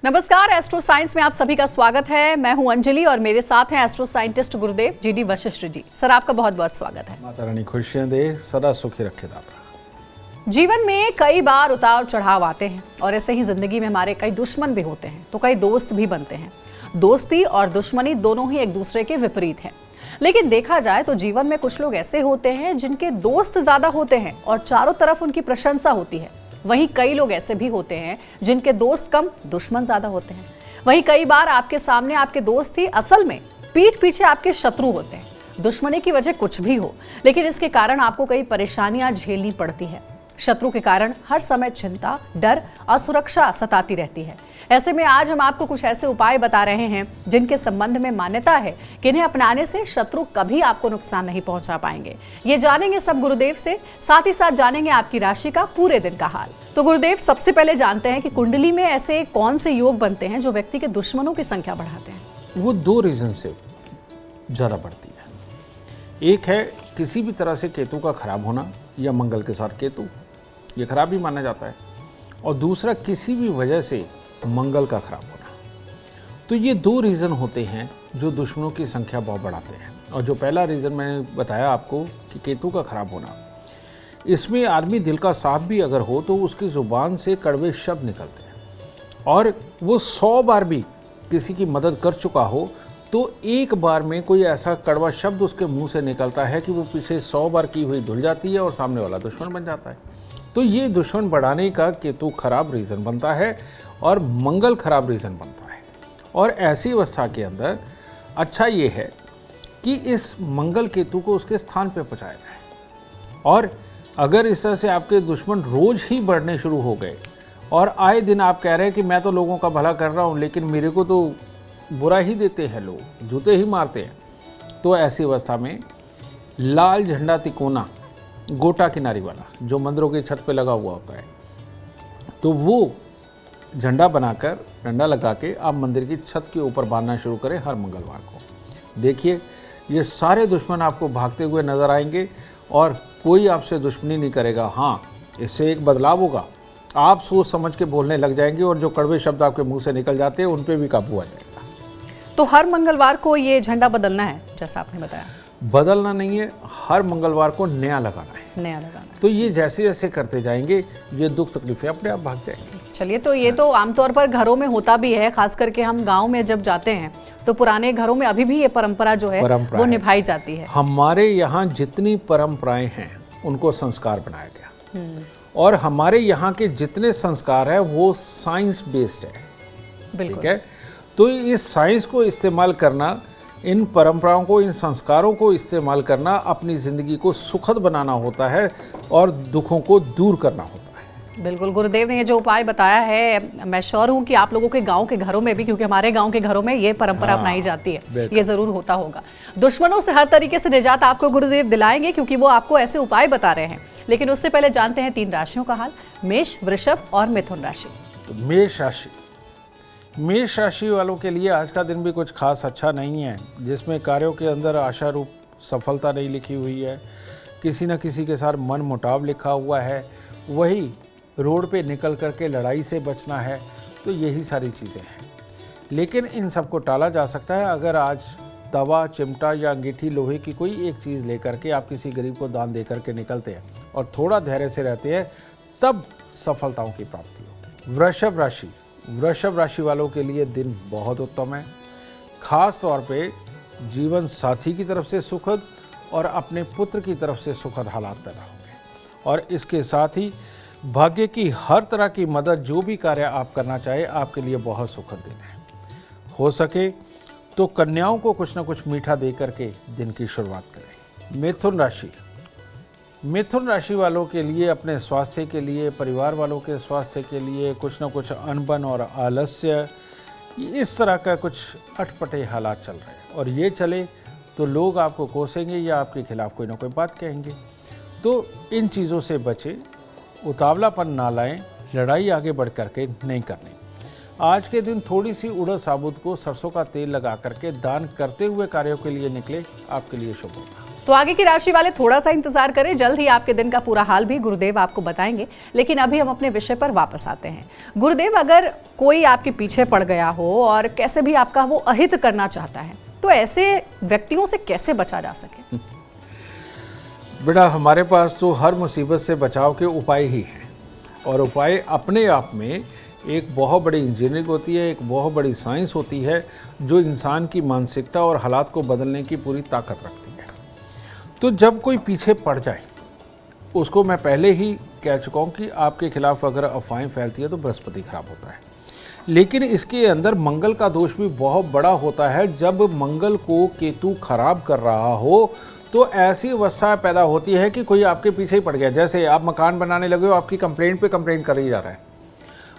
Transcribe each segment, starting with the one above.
नमस्कार, astro science में आप सभी का स्वागत है। मैं हूं अंजलि और मेरे साथ हैं एस्ट्रो साइंटिस्ट गुरुदेव जीडी वशिष्ठ जी। सर, आपका बहुत बहुत स्वागत है। माता रानी खुशियां दे, सदा सुखी रखे दाता। जीवन में कई बार उतार चढ़ाव आते हैं और ऐसे ही जिंदगी में हमारे कई दुश्मन भी होते हैं तो कई दोस्त भी बनते हैं। दोस्ती और दुश्मनी दोनों ही एक दूसरे के विपरीत हैं। लेकिन देखा जाए तो जीवन में कुछ लोग ऐसे होते हैं जिनके दोस्त ज्यादा होते हैं और चारों तरफ उनकी प्रशंसा होती है। वहीं कई लोग ऐसे भी होते हैं जिनके दोस्त कम, दुश्मन ज्यादा होते हैं। वहीं कई बार आपके सामने आपके दोस्त ही असल में पीठ पीछे आपके शत्रु होते हैं। दुश्मनी की वजह कुछ भी हो, लेकिन इसके कारण आपको कई परेशानियां झेलनी पड़ती है। शत्रु के कारण हर समय चिंता, डर, असुरक्षा सताती रहती है। ऐसे में आज हम आपको कुछ ऐसे उपाय बता रहे हैं जिनके संबंध में मान्यता है कि इन्हें अपनाने से शत्रु कभी आपको नुकसान नहीं पहुंचा पाएंगे। ये जानेंगे सब गुरुदेव से, साथ ही साथ जानेंगे आपकी राशि का पूरे दिन का हाल। तो गुरुदेव, सबसे पहले जानते हैं कि कुंडली में ऐसे कौन से योग बनते हैं जो व्यक्ति के दुश्मनों की संख्या बढ़ाते हैं। वो दो रीजन से ज़्यादा बढ़ती है। एक है किसी भी तरह से केतु का खराब होना या मंगल के साथ केतु, ये खराब ही माना जाता है। और दूसरा किसी भी वजह से मंगल का खराब होना। तो ये दो रीज़न होते हैं जो दुश्मनों की संख्या बहुत बढ़ाते हैं। और जो पहला रीज़न मैंने बताया आपको कि केतु का खराब होना, इसमें आदमी दिल का साफ भी अगर हो तो उसकी ज़ुबान से कड़वे शब्द निकलते हैं। और वो 100 बार भी किसी की मदद कर चुका हो तो एक बार में कोई ऐसा कड़वा शब्द उसके मुंह से निकलता है कि वो पीछे 100 बार की हुई धुल जाती है और सामने वाला दुश्मन बन जाता है। तो ये दुश्मन बढ़ाने का केतु खराब रीज़न बनता है और मंगल खराब रीज़न बनता है। और ऐसी अवस्था के अंदर अच्छा ये है कि इस मंगल केतु को उसके स्थान पे पहुँचाया जाए। और अगर इस तरह से आपके दुश्मन रोज़ ही बढ़ने शुरू हो गए और आए दिन आप कह रहे हैं कि मैं तो लोगों का भला कर रहा हूँ लेकिन मेरे को तो बुरा ही देते हैं, लोग जूते ही मारते हैं, तो ऐसी अवस्था में लाल झंडा तिकोना गोटा किनारी वाला जो मंदिरों की छत पे लगा हुआ होता है, तो वो झंडा बनाकर डंडा लगा के आप मंदिर की छत के ऊपर बांधना शुरू करें हर मंगलवार को। देखिए, ये सारे दुश्मन आपको भागते हुए नजर आएंगे और कोई आपसे दुश्मनी नहीं करेगा। हाँ, इससे एक बदलाव होगा, आप सोच समझ के बोलने लग जाएंगे और जो कड़वे शब्द आपके मुंह से निकल जाते हैं उन पे भी काबू आ जाएगा। तो हर मंगलवार को ये झंडा बदलना है जैसा आपने बताया? बदलना नहीं है, हर मंगलवार को नया लगाना है। नया लगाना है। तो ये जैसे जैसे करते जाएंगे ये दुख तकलीफें अपने आप भाग जाएंगी। चलिए, तो ये तो आमतौर पर घरों में होता भी है, खास करके हम गांव में जब जाते हैं तो पुराने घरों में अभी भी ये परंपरा जो है वो निभाई जाती है। हमारे यहाँ जितनी परंपराएं हैं उनको संस्कार बनाया गया और हमारे यहाँ के जितने संस्कार हैं वो साइंस बेस्ड है। ठीक है, तो इस साइंस को इस्तेमाल करना, इन परंपराओं को, इन संस्कारों को इस्तेमाल करना अपनी ज़िंदगी को सुखद बनाना होता है और दुखों को दूर करना होता है। बिल्कुल, गुरुदेव ने ये जो उपाय बताया है, मैं श्योर हूँ कि आप लोगों के गांव के घरों में भी, क्योंकि हमारे गांव के घरों में ये परंपरा अपनाई जाती है, ये जरूर होता होगा। दुश्मनों से हर तरीके से निजात आपको गुरुदेव दिलाएंगे क्योंकि वो आपको ऐसे उपाय बता रहे हैं। लेकिन उससे पहले जानते हैं 3 राशियों का हाल, मेष, वृषभ और मिथुन राशि। मेष राशि, मेष राशि वालों के लिए आज का दिन भी कुछ खास अच्छा नहीं है, जिसमें कार्यों के अंदर आशा रूप सफलता नहीं लिखी हुई है। किसी न किसी के साथ मन मुटाव लिखा हुआ है, वही रोड पे निकल करके लड़ाई से बचना है। तो यही सारी चीज़ें हैं, लेकिन इन सबको टाला जा सकता है अगर आज तवा, चिमटा या अंगीठी लोहे की कोई एक चीज़ लेकर के आप किसी गरीब को दान दे करके निकलते हैं और थोड़ा धैर्य से रहते हैं, तब सफलताओं की प्राप्ति होगी। वृषभ राशि, वृषभ राशि वालों के लिए दिन बहुत उत्तम है। खास तौर पे जीवन साथी की तरफ से सुखद और अपने पुत्र की तरफ से सुखद हालात पैदा होंगे। और इसके साथ ही भाग्य की हर तरह की मदद, जो भी कार्य आप करना चाहे, आपके लिए बहुत सुखद दिन है। हो सके तो कन्याओं को कुछ ना कुछ मीठा दे करके दिन की शुरुआत करें। मिथुन राशि, मिथुन राशि वालों के लिए अपने स्वास्थ्य के लिए, परिवार वालों के स्वास्थ्य के लिए कुछ ना कुछ अनबन और आलस्य, इस तरह का कुछ अटपटे हालात चल रहे हैं। और ये चले तो लोग आपको कोसेंगे या आपके खिलाफ कोई ना कोई बात कहेंगे। तो इन चीज़ों से बचें, उतावलापन ना लाएं, लड़ाई आगे बढ़ करके नहीं करनी। आज के दिन थोड़ी सी उड़द साबुत को सरसों का तेल लगा करके दान करते हुए कार्यों के लिए निकले, आपके लिए शुभ होगा। तो आगे की राशि वाले थोड़ा सा इंतजार करें, जल्द ही आपके दिन का पूरा हाल भी गुरुदेव आपको बताएंगे। लेकिन अभी हम अपने विषय पर वापस आते हैं। गुरुदेव, अगर कोई आपके पीछे पड़ गया हो और कैसे भी आपका वो अहित करना चाहता है, तो ऐसे व्यक्तियों से कैसे बचा जा सके? बेटा, हमारे पास तो हर मुसीबत से बचाव के उपाय ही हैं, और उपाय अपने आप में एक बहुत बड़ी इंजीनियरिंग होती है, एक बहुत बड़ी साइंस होती है, जो इंसान की मानसिकता और हालात को बदलने की पूरी ताकत रखती है। तो जब कोई पीछे पड़ जाए, उसको मैं पहले ही कह चुका हूँ कि आपके खिलाफ अगर अफवाहें फैलती है तो बृहस्पति खराब होता है। लेकिन इसके अंदर मंगल का दोष भी बहुत बड़ा होता है। जब मंगल को केतु खराब कर रहा हो तो ऐसी अवस्था पैदा होती है कि कोई आपके पीछे ही पड़ गया। जैसे आप मकान बनाने लगे हो, आपकी कंप्लेंट पे कंप्लेंट कर ही जा रहा है।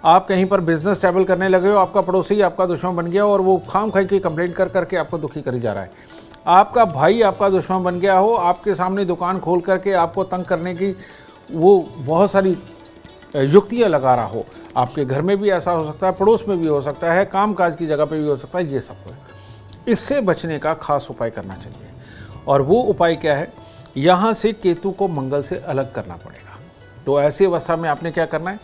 आप कहीं पर बिजनेस स्टेबल करने लगे हो, आपका पड़ोसी आपका दुश्मन बन गया और वो खाम खाई की कंप्लेंट कर करके आपको दुखी करी जा रहा है। आपका भाई आपका दुश्मन बन गया हो, आपके सामने दुकान खोल करके आपको तंग करने की वो बहुत सारी युक्तियाँ लगा रहा हो। आपके घर में भी ऐसा हो सकता है, पड़ोस में भी हो सकता है, काम काज की जगह पे भी हो सकता है। ये सब कुछ इससे बचने का खास उपाय करना चाहिए। और वो उपाय क्या है? यहाँ से केतु को मंगल से अलग करना पड़ेगा। तो ऐसी अवस्था में आपने क्या करना है?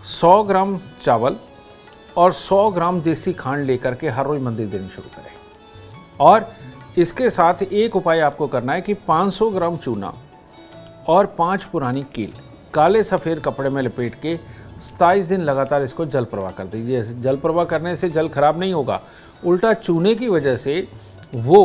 100 ग्राम चावल और 100 ग्राम देसी खांड लेकर के हर रोज मंदिर देनी शुरू करें। और इसके साथ एक उपाय आपको करना है कि 500 ग्राम चूना और 5 पुरानी कील काले सफ़ेद कपड़े में लपेट के 27 दिन लगातार इसको जल प्रवाह कर दीजिए। जल प्रवाह करने से जल खराब नहीं होगा, उल्टा चूने की वजह से वो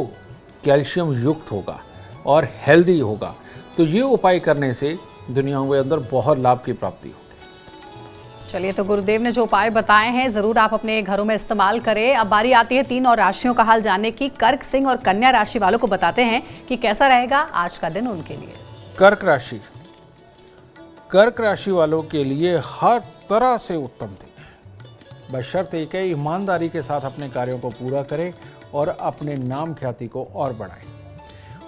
कैल्शियम युक्त होगा और हेल्दी होगा। तो ये उपाय करने से दुनिया के अंदर बहुत लाभ की प्राप्ति होगी। चलिए, तो गुरुदेव ने जो उपाय बताए हैं ज़रूर आप अपने घरों में इस्तेमाल करें। अब बारी आती है 3 और राशियों का हाल जानने की। कर्क, सिंह और कन्या राशि वालों को बताते हैं कि कैसा रहेगा आज का दिन उनके लिए। कर्क राशि, कर्क राशि वालों के लिए हर तरह से उत्तम दिन है। बशर्ते एक है ईमानदारी के साथ अपने कार्यों को पूरा करें और अपने नाम ख्याति को और बढ़ाएं।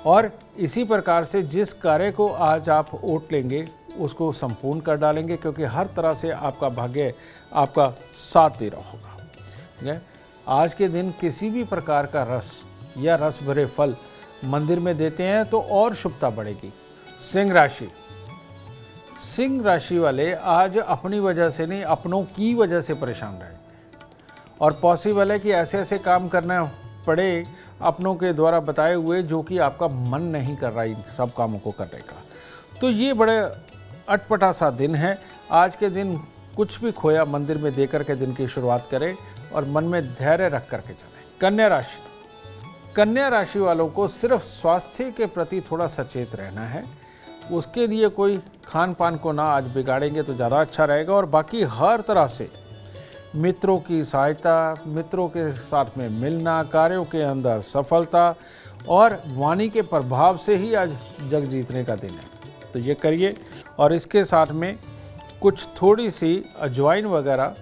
और इसी प्रकार से जिस कार्य को आज आप ओट लेंगे उसको संपूर्ण कर डालेंगे, क्योंकि हर तरह से आपका भाग्य आपका साथ दे रहा होगा। ठीक है, आज के दिन किसी भी प्रकार का रस या रस भरे फल मंदिर में देते हैं तो और शुभता बढ़ेगी। सिंह राशि, सिंह राशि वाले आज अपनी वजह से नहीं, अपनों की वजह से परेशान रहेंगे और पॉसिबल है कि ऐसे ऐसे काम करना पड़े अपनों के द्वारा बताए हुए जो कि आपका मन नहीं कर रहा इन सब कामों को करने का। तो ये बड़े अटपटा सा दिन है। आज के दिन कुछ भी खोया मंदिर में देकर के दिन की शुरुआत करें और मन में धैर्य रख करके चलें। कन्या राशि, कन्या राशि वालों को सिर्फ स्वास्थ्य के प्रति थोड़ा सचेत रहना है। उसके लिए कोई खान पान को ना आज बिगाड़ेंगे तो ज़्यादा अच्छा रहेगा। और बाकी हर तरह से मित्रों की सहायता, मित्रों के साथ में मिलना, कार्यों के अंदर सफलता और वाणी के प्रभाव से ही आज जग जीतने का दिन है। तो ये करिए और इसके साथ में कुछ थोड़ी सी अजवाइन वगैरह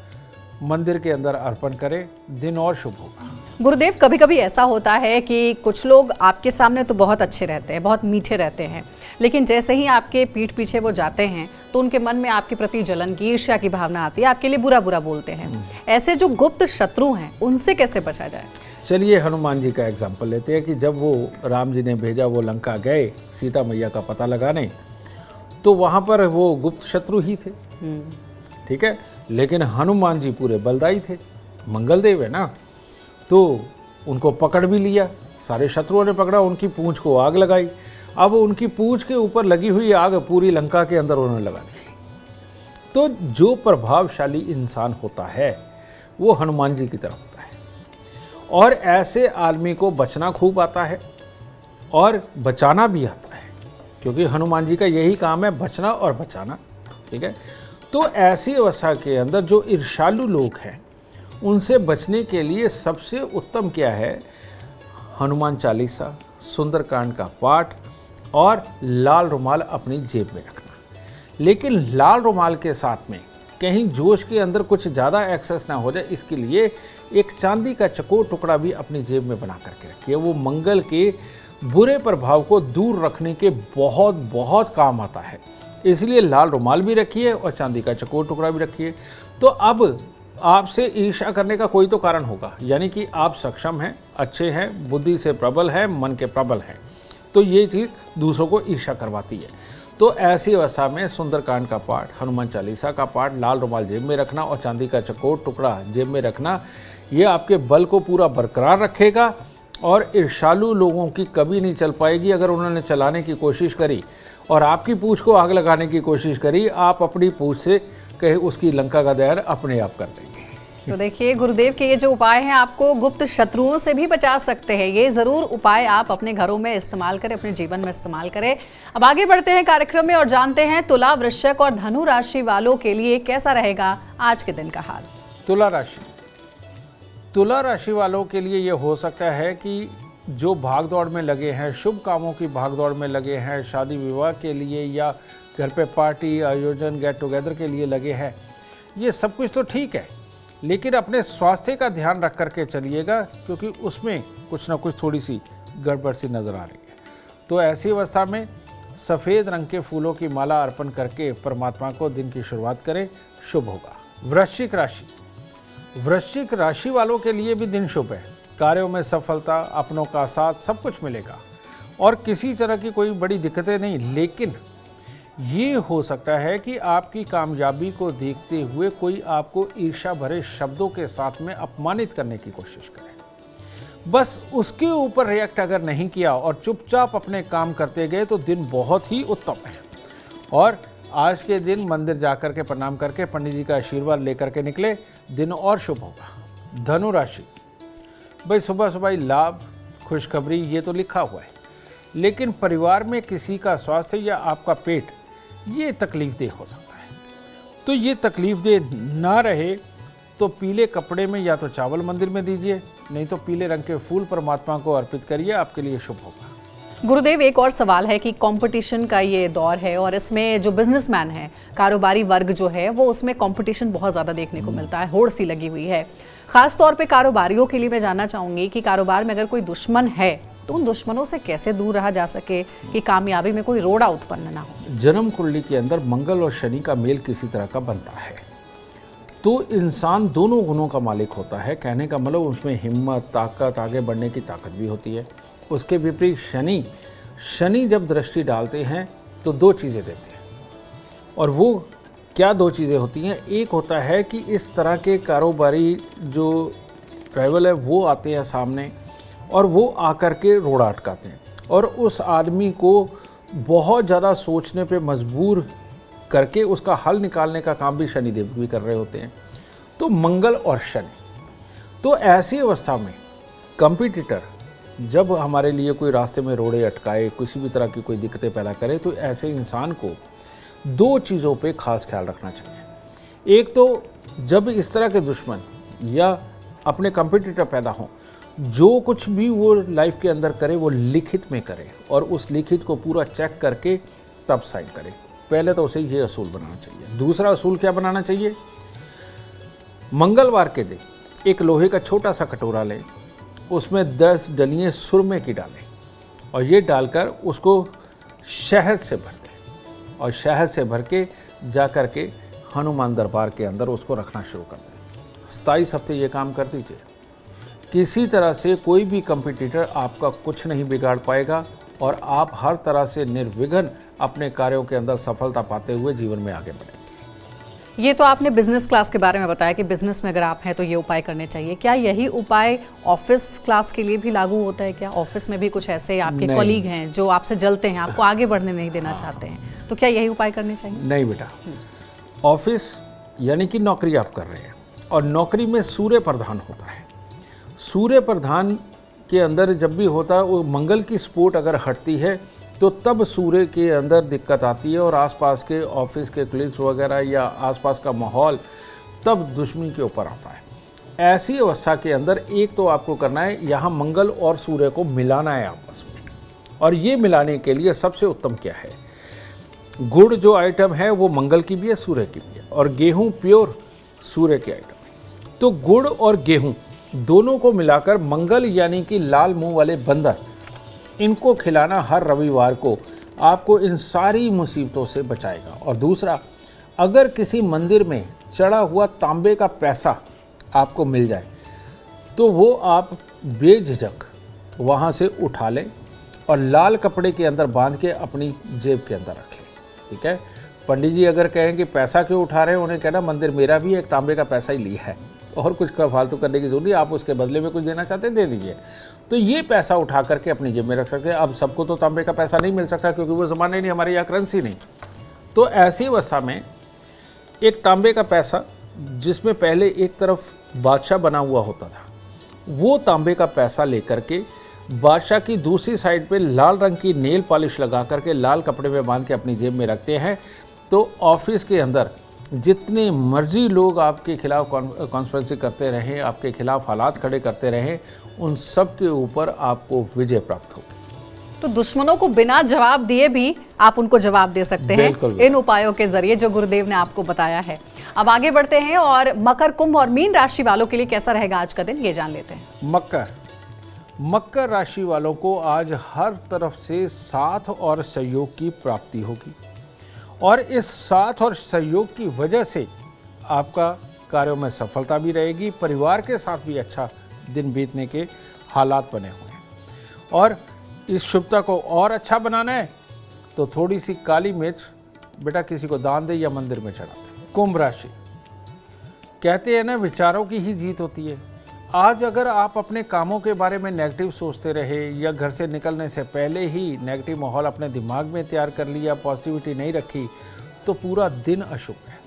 मंदिर के अंदर अर्पण करें, दिन और शुभ होगा। गुरुदेव, कभी कभी ऐसा होता है कि कुछ लोग आपके सामने तो बहुत अच्छे रहते हैं, बहुत मीठे रहते हैं, लेकिन जैसे ही आपके पीठ पीछे वो जाते हैं तो उनके मन में आपके प्रति जलन की, ईर्ष्या की भावना आती है, आपके लिए बुरा बुरा बोलते हैं। ऐसे जो गुप्त शत्रु हैं उनसे कैसे बचा जाए? चलिए हनुमान जी का एग्जाम्पल लेते हैं कि जब वो राम जी ने भेजा, वो लंका गए सीता मैया का पता लगाने, तो वहाँ पर वो गुप्त शत्रु ही थे। ठीक है, लेकिन हनुमान जी पूरे बलदाई थे, मंगलदेव है ना, तो उनको पकड़ भी लिया। सारे शत्रुओं ने पकड़ा, उनकी पूंछ को आग लगाई। अब उनकी पूंछ के ऊपर लगी हुई आग पूरी लंका के अंदर उन्होंने लगा दी। तो जो प्रभावशाली इंसान होता है वो हनुमान जी की तरह होता है। और ऐसे आदमी को बचना खूब आता है और बचाना भी आता है, क्योंकि हनुमान जी का यही काम है, बचना और बचाना। ठीक है, तो ऐसी अवस्था के अंदर जो ईर्ष्यालु लोग हैं उनसे बचने के लिए सबसे उत्तम क्या है? हनुमान चालीसा, सुंदरकांड का पाठ और लाल रुमाल अपनी जेब में रखना। लेकिन लाल रुमाल के साथ में कहीं जोश के अंदर कुछ ज़्यादा एक्सेस ना हो जाए, इसके लिए एक चांदी का चकोर टुकड़ा भी अपनी जेब में बना करके रखिए। वो मंगल के बुरे प्रभाव को दूर रखने के बहुत बहुत काम आता है। इसलिए लाल रुमाल भी रखिए और चांदी का चकोर टुकड़ा भी रखिए। तो अब आपसे ईर्ष्या करने का कोई तो कारण होगा, यानी कि आप सक्षम हैं, अच्छे हैं, बुद्धि से प्रबल हैं, मन के प्रबल हैं। तो ये चीज़ दूसरों को ईर्ष्या करवाती है। तो ऐसी अवस्था में सुंदरकांड का पाठ, हनुमान चालीसा का पाठ, लाल रुमाल जेब में रखना और चांदी का चकोर टुकड़ा जेब में रखना, ये आपके बल को पूरा बरकरार रखेगा और ईर्ष्यालु लोगों की कभी नहीं चल पाएगी। अगर उन्होंने चलाने की कोशिश करी और आपकी पूंछ को आग लगाने की कोशिश करी, आप अपनी पूंछ से कहे उसकी लंका का दहन अपने आप कर देंगे। तो देखिए, गुरुदेव के ये जो उपाय हैं आपको गुप्त शत्रुओं से भी बचा सकते हैं। ये जरूर उपाय आप अपने घरों में इस्तेमाल करें, अपने जीवन में इस्तेमाल करें। अब आगे बढ़ते हैं कार्यक्रम में और जानते हैं तुला, वृश्चिक और धनु राशि वालों के लिए कैसा रहेगा आज के दिन का हाल। तुला राशि वालों के लिए ये हो सकता है कि जो भाग दौड़ में लगे हैं, शुभ कामों की भाग दौड़ में लगे हैं, शादी विवाह के लिए या घर पे पार्टी आयोजन गेट टुगेदर के लिए लगे हैं, ये सब कुछ तो ठीक है, लेकिन अपने स्वास्थ्य का ध्यान रख करके चलिएगा, क्योंकि उसमें कुछ ना कुछ थोड़ी सी गड़बड़ सी नज़र आ रही है। तो ऐसी अवस्था में सफ़ेद रंग के फूलों की माला अर्पण करके परमात्मा को दिन की शुरुआत करें, शुभ होगा। वृश्चिक राशि वालों के लिए भी दिन शुभ है। कार्यों में सफलता, अपनों का साथ, सब कुछ मिलेगा और किसी तरह की कोई बड़ी दिक्कतें नहीं। लेकिन ये हो सकता है कि आपकी कामयाबी को देखते हुए कोई आपको ईर्ष्या भरे शब्दों के साथ में अपमानित करने की कोशिश करे। बस उसके ऊपर रिएक्ट अगर नहीं किया और चुपचाप अपने काम करते गए तो दिन बहुत ही उत्तम है। और आज के दिन मंदिर जाकर के प्रणाम करके पंडित जी का आशीर्वाद लेकर के निकले, दिन और शुभ होगा। धनु राशि, भाई सुबह सुबह ही लाभ, खुशखबरी, ये तो लिखा हुआ है, लेकिन परिवार में किसी का स्वास्थ्य या आपका पेट ये तकलीफदेह हो सकता है। तो ये तकलीफदेह ना रहे तो पीले कपड़े में या तो चावल मंदिर में दीजिए, नहीं तो पीले रंग के फूल परमात्मा को अर्पित करिए, आपके लिए शुभ होगा। गुरुदेव, एक और सवाल है कि कंपटीशन का ये दौर है और इसमें जो बिजनेसमैन है, कारोबारी वर्ग जो है, वो उसमें कंपटीशन बहुत ज़्यादा देखने को मिलता है, होड़ सी लगी हुई है। खास तौर पे कारोबारियों के लिए मैं जानना चाहूँगी कि कारोबार में अगर कोई दुश्मन है तो उन दुश्मनों से कैसे दूर रहा जा सके कि कामयाबी में कोई रोड़ा उत्पन्न ना हो। जन्म कुंडली के अंदर मंगल और शनि का मेल किसी तरह का बनता है तो इंसान दोनों गुणों का मालिक होता है। कहने का मतलब उसमें हिम्मत, ताकत, आगे बढ़ने की ताकत भी होती है। उसके विपरीत शनि जब दृष्टि डालते हैं तो दो चीज़ें देते हैं, और वो क्या दो चीज़ें होती हैं। एक होता है कि इस तरह के कारोबारी जो ट्रैवल है वो आते हैं सामने और वो आकर के रोड़ा अटकाते हैं और उस आदमी को बहुत ज़्यादा सोचने पे मजबूर करके उसका हल निकालने का काम भी शनिदेव भी कर रहे होते हैं। तो मंगल और शनि, तो ऐसी अवस्था में कंपटीटर जब हमारे लिए कोई रास्ते में रोड़े अटकाए, किसी भी तरह की कोई दिक्कतें पैदा करे, तो ऐसे इंसान को दो चीज़ों पे खास ख्याल रखना चाहिए। एक तो जब इस तरह के दुश्मन या अपने कंपटीटर पैदा हों, जो कुछ भी वो लाइफ के अंदर करे वो लिखित में करे और उस लिखित को पूरा चेक करके तब साइन करे। पहले तो उसे ये असूल बनाना चाहिए। दूसरा असूल क्या बनाना चाहिए, मंगलवार के दिन एक लोहे का छोटा सा कटोरा लें, उसमें 10 डलियाँ सुरमे की डालें और ये डालकर उसको शहद से भर दें और शहद से भर के जा कर के हनुमान दरबार के अंदर उसको रखना शुरू कर दें। 27 हफ्ते ये काम कर दीजिए। किसी तरह से कोई भी कंपटीटर आपका कुछ नहीं बिगाड़ पाएगा और आप हर तरह से निर्विघ्न अपने कार्यों के अंदर सफलता पाते हुए जीवन में आगे बढ़ेंगे। ये तो आपने बिजनेस क्लास के बारे में बताया कि बिजनेस में अगर आप हैं तो ये उपाय करने चाहिए। क्या यही उपाय ऑफिस क्लास के लिए भी लागू होता है? क्या ऑफिस में भी कुछ ऐसे आपके कलीग हैं जो आपसे जलते हैं, आपको आगे बढ़ने नहीं देना चाहते हैं, तो क्या यही उपाय करने चाहिए? नहीं बेटा, ऑफिस यानी कि नौकरी आप कर रहे हैं और नौकरी में सूर्य प्रधान होता है। सूर्य प्रधान के अंदर जब भी होता है, वो मंगल की सपोर्ट अगर हटती है तो तब सूर्य के अंदर दिक्कत आती है और आसपास के ऑफिस के कलीग्स वगैरह या आसपास का माहौल तब दुश्मनी के ऊपर आता है। ऐसी अवस्था के अंदर एक तो आपको करना है, यहाँ मंगल और सूर्य को मिलाना है आपस में, और ये मिलाने के लिए सबसे उत्तम क्या है, गुड़ जो आइटम है वो मंगल की भी है, सूर्य की भी है, और गेहूँ प्योर सूर्य की आइटम है। तो गुड़ और गेहूँ दोनों को मिलाकर मंगल यानी कि लाल मुंह वाले बंदर, इनको खिलाना हर रविवार को आपको इन सारी मुसीबतों से बचाएगा। और दूसरा, अगर किसी मंदिर में चढ़ा हुआ तांबे का पैसा आपको मिल जाए तो वो आप बेझिझक वहाँ से उठा लें और लाल कपड़े के अंदर बांध के अपनी जेब के अंदर रख लें। ठीक है, पंडित जी अगर कहें कि पैसा क्यों उठा रहे हैं, उन्हें कहना मंदिर मेरा भी है, एक तांबे का पैसा ही लिया है और कुछ का फालतू करने की जरूरत नहीं, आप उसके बदले में कुछ देना चाहते हैं दे दीजिए। तो ये पैसा उठा करके अपनी जेब में रख सकते हैं। अब सबको तो तांबे का पैसा नहीं मिल सकता क्योंकि वो ज़माने नहीं, हमारे यहाँ करेंसी नहीं। तो ऐसी अवस्था में एक तांबे का पैसा जिसमें पहले एक तरफ बादशाह बना हुआ होता था, वो तांबे का पैसा लेकर के बादशाह की दूसरी साइड पे लाल रंग की नेल पॉलिश लगा करके लाल कपड़े में बांध के अपनी जेब में रखते हैं। तो ऑफिस के अंदर जितने मर्जी लोग आपके खिलाफ कॉन्स्पिरेसी करते रहें, आपके खिलाफ हालात खड़े करते रहें, उन सब के ऊपर आपको विजय प्राप्त होगी। तो दुश्मनों को बिना जवाब दिए भी आप उनको जवाब दे सकते हैं इन उपायों के जरिए जो गुरुदेव ने आपको बताया है। अब आगे बढ़ते हैं और मकर, कुंभ और मीन राशि वालों के लिए कैसा रहेगा आज का दिन, ये जान लेते हैं। मकर राशि वालों को आज हर तरफ से साथ और सहयोग की प्राप्ति होगी और इस साथ और सहयोग की वजह से आपका कार्यों में सफलता भी रहेगी। परिवार के साथ भी अच्छा दिन बीतने के हालात बने हुए हैं और इस शुभता को और अच्छा बनाना है तो थोड़ी सी काली मिर्च बेटा किसी को दान दे या मंदिर में चढ़ा दे। कुंभ राशि, कहते हैं ना विचारों की ही जीत होती है। आज अगर आप अपने कामों के बारे में नेगेटिव सोचते रहे या घर से निकलने से पहले ही नेगेटिव माहौल अपने दिमाग में तैयार कर लिया, पॉजिटिविटी नहीं रखी, तो पूरा दिन अशुभ है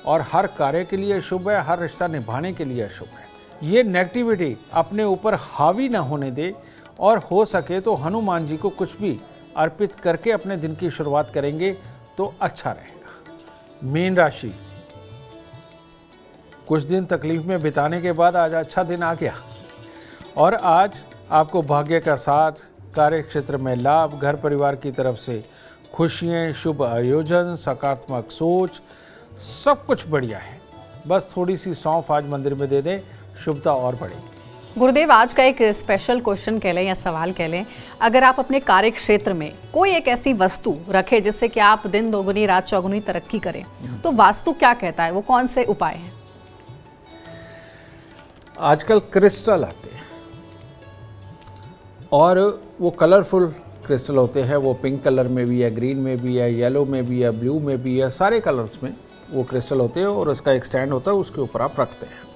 और हर कार्य के लिए अशुभ है, हर रिश्ता निभाने के लिए अशुभ है। ये नेगेटिविटी अपने ऊपर हावी ना होने दे और हो सके तो हनुमान जी को कुछ भी अर्पित करके अपने दिन की शुरुआत करेंगे तो अच्छा रहेगा। मीन राशि, कुछ दिन तकलीफ में बिताने के बाद आज अच्छा दिन आ गया और आज आपको भाग्य का साथ, कार्य क्षेत्र में लाभ, घर परिवार की तरफ से खुशियाँ, शुभ आयोजन, सकारात्मक सोच, सब कुछ बढ़िया है। बस थोड़ी सी सौंफ आज मंदिर में दे दें, शुभता और बढ़ेगी। गुरुदेव, आज का एक स्पेशल क्वेश्चन कह लें या सवाल कह लें, अगर आप अपने कार्य क्षेत्र में कोई एक ऐसी वस्तु रखें जिससे कि आप दिन दोगुनी रात चौगुनी तरक्की करें, तो वास्तु क्या कहता है, वो कौन से उपाय हैं? आजकल क्रिस्टल आते हैं और वो कलरफुल क्रिस्टल होते हैं। वो पिंक कलर में भी है, ग्रीन में भी है, येलो में भी है, ब्लू में भी है, सारे कलर्स में वो क्रिस्टल होते हैं और उसका एक स्टैंड होता है, उसके ऊपर आप रखते हैं।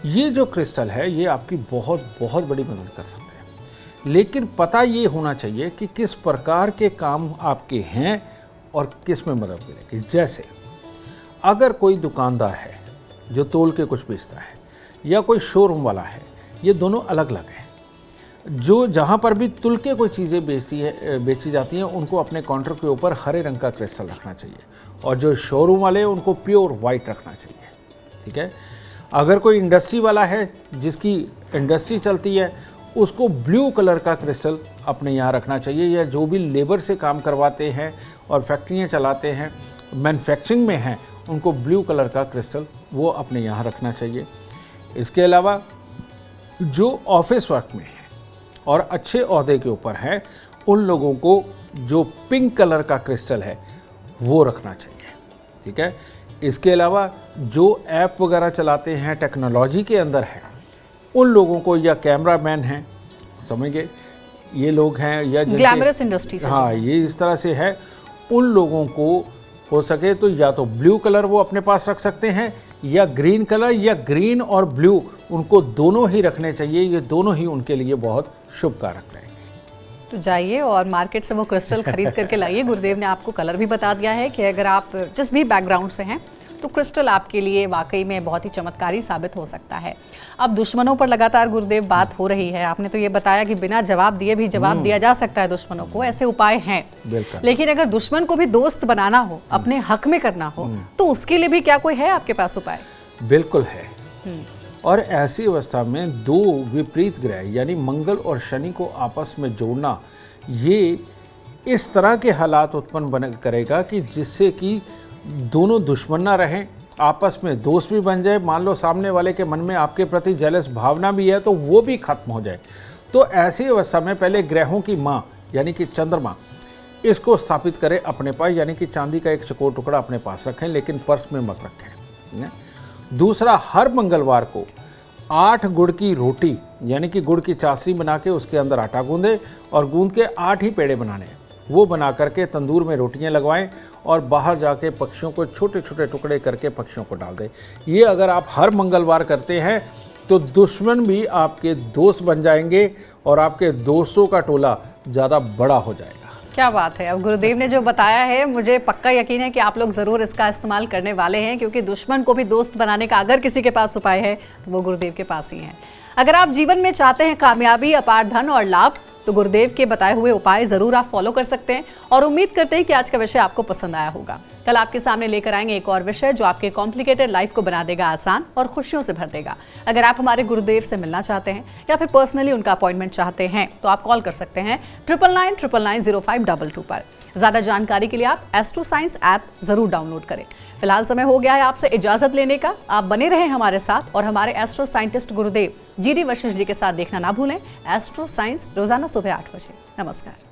ये जो क्रिस्टल है ये आपकी बहुत बहुत बड़ी मदद कर सकते हैं, लेकिन पता ये होना चाहिए कि किस प्रकार के काम आपके हैं और किस में मदद मिलेगी। जैसे अगर कोई दुकानदार है जो तोल के कुछ बेचता है या कोई शोरूम वाला है, ये दोनों अलग अलग हैं। जो जहाँ पर भी तुल के कोई चीज़ें बेची जाती हैं उनको अपने काउंटर के ऊपर हरे रंग का क्रिस्टल रखना चाहिए और जो शोरूम वाले हैं उनको प्योर वाइट रखना चाहिए। ठीक है, अगर कोई इंडस्ट्री वाला है जिसकी इंडस्ट्री चलती है उसको ब्लू कलर का क्रिस्टल अपने यहाँ रखना चाहिए, या जो भी लेबर से काम करवाते हैं और फैक्ट्रियाँ चलाते हैं, मैन्युफैक्चरिंग में हैं, उनको ब्लू कलर का क्रिस्टल वो अपने यहाँ रखना चाहिए। इसके अलावा जो ऑफिस वर्क में है और अच्छे ओहदे के ऊपर है उन लोगों को जो पिंक कलर का क्रिस्टल है वो रखना चाहिए। ठीक है, इसके अलावा जो ऐप वगैरह चलाते हैं, टेक्नोलॉजी के अंदर है, उन लोगों को, या कैमरामैन हैं, समझ गए, ये लोग हैं, या ग्लैमरस इंडस्ट्री से, हाँ ये इस तरह से है, उन लोगों को हो सके तो या तो ब्लू कलर वो अपने पास रख सकते हैं या ग्रीन कलर, या ग्रीन और ब्लू उनको दोनों ही रखने चाहिए। ये दोनों ही उनके लिए बहुत शुभ कारक रहेंगे। तो जाइए और मार्केट से वो क्रिस्टल खरीद करके लाइए। गुरुदेव ने आपको कलर भी बता दिया है कि अगर आप जिस भी बैकग्राउंड से हैं तो क्रिस्टल आपके लिए वाकई में बहुत ही चमत्कारी साबित हो सकता है। अब दुश्मनों पर लगातार गुरुदेव बात हो रही है, आपने तो ये बताया कि बिना जवाब दिए भी जवाब दिया जा सकता है दुश्मनों को, ऐसे उपाय हैं। लेकिन अगर दुश्मन को भी दोस्त बनाना हो, अपने हक में करना हो, तो उसके लिए भी क्या कोई है आपके पास उपाय? बिल्कुल है। और ऐसी अवस्था में दो विपरीत ग्रह यानी मंगल और शनि को आपस में जोड़ना, ये इस तरह के हालात उत्पन्न करेगा कि जिससे कि दोनों दुश्मन ना रहें, आपस में दोस्त भी बन जाए। मान लो सामने वाले के मन में आपके प्रति जेलस भावना भी है तो वो भी खत्म हो जाए। तो ऐसी अवस्था में पहले ग्रहों की माँ यानी कि चंद्रमा, इसको स्थापित करें अपने पास, यानी कि चांदी का एक चकोर टुकड़ा अपने पास रखें, लेकिन पर्स में मत रखें। दूसरा, हर मंगलवार को 8 गुड़ की रोटी यानी कि गुड़ की चाशनी बना के उसके अंदर आटा गूंदे और गूंद के 8 ही पेड़े बनाने हैं। वो बना करके तंदूर में रोटियां लगवाएं और बाहर जाके पक्षियों को छोटे छोटे टुकड़े करके पक्षियों को डाल दें। ये अगर आप हर मंगलवार करते हैं तो दुश्मन भी आपके दोस्त बन जाएंगे और आपके दोस्तों का टोला ज़्यादा बड़ा हो जाएगा। क्या बात है। अब गुरुदेव ने जो बताया है मुझे पक्का यकीन है कि आप लोग ज़रूर इसका इस्तेमाल करने वाले हैं, क्योंकि दुश्मन को भी दोस्त बनाने का अगर किसी के पास उपाय है तो वो गुरुदेव के पास ही है। अगर आप जीवन में चाहते हैं कामयाबी, अपार धन और लाभ, तो गुरुदेव के बताए हुए उपाय ज़रूर आप फॉलो कर सकते हैं। और उम्मीद करते हैं कि आज का विषय आपको पसंद आया होगा। कल आपके सामने लेकर आएंगे एक और विषय जो आपके कॉम्प्लिकेटेड लाइफ को बना देगा आसान और खुशियों से भर देगा। अगर आप हमारे गुरुदेव से मिलना चाहते हैं या फिर पर्सनली उनका अपॉइंटमेंट चाहते हैं तो आप कॉल कर सकते हैं 9999090522 पर। ज़्यादा जानकारी के लिए आप एस्ट्रो साइंस ऐप ज़रूर डाउनलोड करें। फिलहाल समय हो गया है आपसे इजाजत लेने का। आप बने रहें हमारे साथ और हमारे एस्ट्रो साइंटिस्ट गुरुदेव GD वशिष्ठ जी के साथ देखना ना भूलें एस्ट्रो साइंस रोजाना सुबह 8 बजे। नमस्कार।